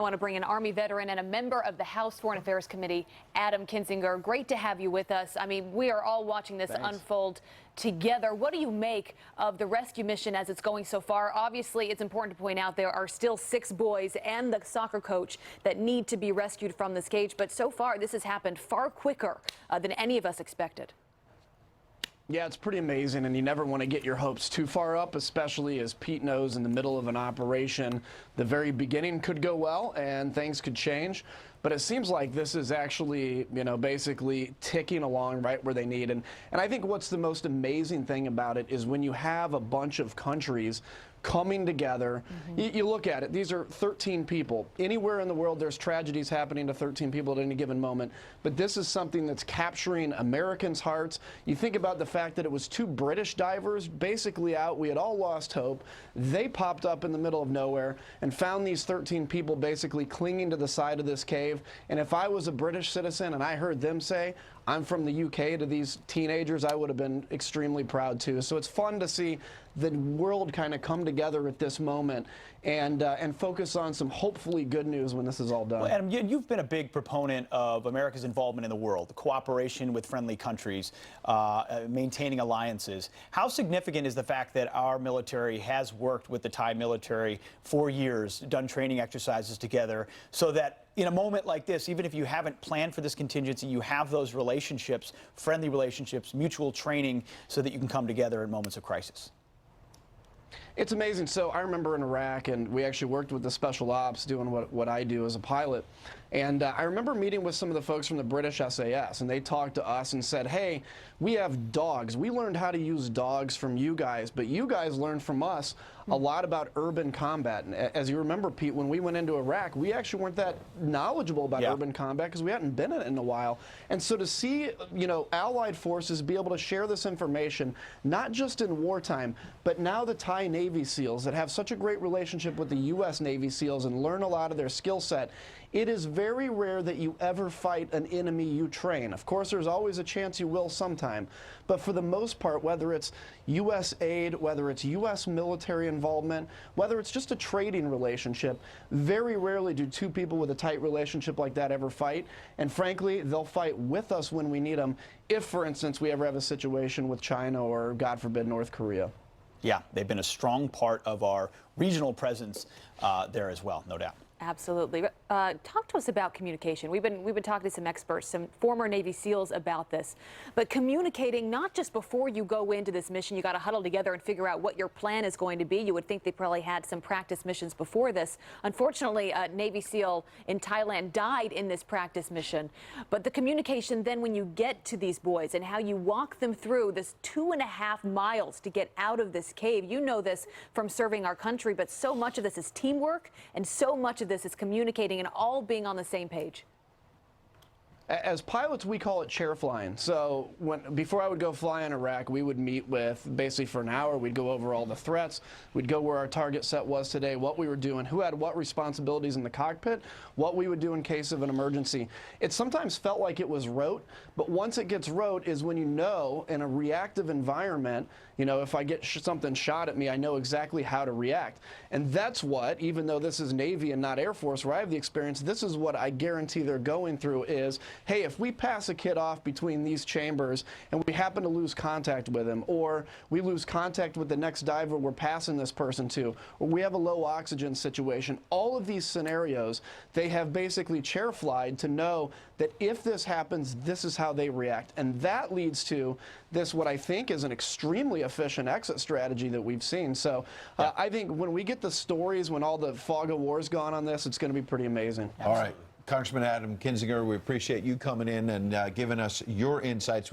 I want to bring an Army veteran and a member of the House Foreign Affairs Committee, Adam Kinzinger. Great to have you with us. I mean, we are all watching this unfold together. What do you make of the rescue mission as it's going so far? Obviously, it's important to point out there are still 6 boys and the soccer coach that need to be rescued from this cage. But so far, this has happened far quicker than any of us expected. Yeah, it's pretty amazing, and you never want to get your hopes too far up, especially as Pete knows in the middle of an operation, the very beginning could go well and things could change. But it seems like this is actually, basically ticking along right where they need. And I think what's the most amazing thing about it is when you have a bunch of countries coming together, you look at it, these are 13 people. Anywhere in the world there's tragedies happening to 13 people at any given moment, but this is something that's capturing Americans' hearts. You think about the fact that it was 2 British divers basically out, we had all lost hope. They popped up in the middle of nowhere and found these 13 people basically clinging to the side of this cave. And if I was a British citizen and I heard them say, I'm from the UK, to these teenagers, I would have been extremely proud too. So it's fun to see the world kind of come together at this moment and focus on some hopefully good news when this is all done. Well, Adam, you've been a big proponent of America's involvement in the world, the cooperation with friendly countries, maintaining alliances. How significant is the fact that our military has worked with the Thai military for years, done training exercises together, so that in a moment like this, even if you haven't planned for this contingency, you have those relationships, friendly relationships, mutual training, so that you can come together in moments of crisis? It's amazing. So I remember in Iraq, and we actually worked with the special ops doing what I do as a pilot. And I remember meeting with some of the folks from the British SAS, and they talked to us and said, hey, we have dogs. We learned how to use dogs from you guys, but you guys learned from us a lot about urban combat. And as you remember, Pete, when we went into Iraq, we actually weren't that knowledgeable about urban combat because we hadn't been in it in a while. And so to see, allied forces be able to share this information, not just in wartime, but now the Thai Navy SEALs that have such a great relationship with the U.S. Navy SEALs and learn a lot of their skill set. It is very rare that you ever fight an enemy you train. Of course, there's always a chance you will sometime. But for the most part, whether it's U.S. aid, whether it's U.S. military involvement, whether it's just a trading relationship, very rarely do 2 people with a tight relationship like that ever fight. And frankly, they'll fight with us when we need them if, for instance, we ever have a situation with China or, God forbid, North Korea. Yeah, they've been a strong part of our regional presence there as well, no doubt. Absolutely. Talk to us about communication. We've been talking to some experts, some former Navy SEALs about this. But communicating not just before you go into this mission, you got to huddle together and figure out what your plan is going to be. You would think they probably had some practice missions before this. Unfortunately, a Navy SEAL in Thailand died in this practice mission. But the communication then when you get to these boys and how you walk them through this 2.5 miles to get out of this cave. You know this from serving our country, but so much of this is teamwork and so much of this is communicating and all being on the same page. As pilots, we call it chair flying. So before I would go fly in Iraq, we would meet with, basically for an hour, we'd go over all the threats, we'd go where our target set was today, what we were doing, who had what responsibilities in the cockpit, what we would do in case of an emergency. It sometimes felt like it was rote, but once it gets rote is when in a reactive environment, if I get something shot at me, I know exactly how to react. And that's what, even though this is Navy and not Air Force where I have the experience, this is what I guarantee they're going through is, hey, if we pass a kid off between these chambers and we happen to lose contact with him, or we lose contact with the next diver we're passing this person to, or we have a low oxygen situation, all of these scenarios, they have basically chair flied to know that if this happens, this is how they react. And that leads to this, what I think is an extremely efficient exit strategy that we've seen. So I think when we get the stories, when all the fog of war is gone on this, it's going to be pretty amazing. All right. Congressman Adam Kinzinger, we appreciate you coming in and giving us your insights.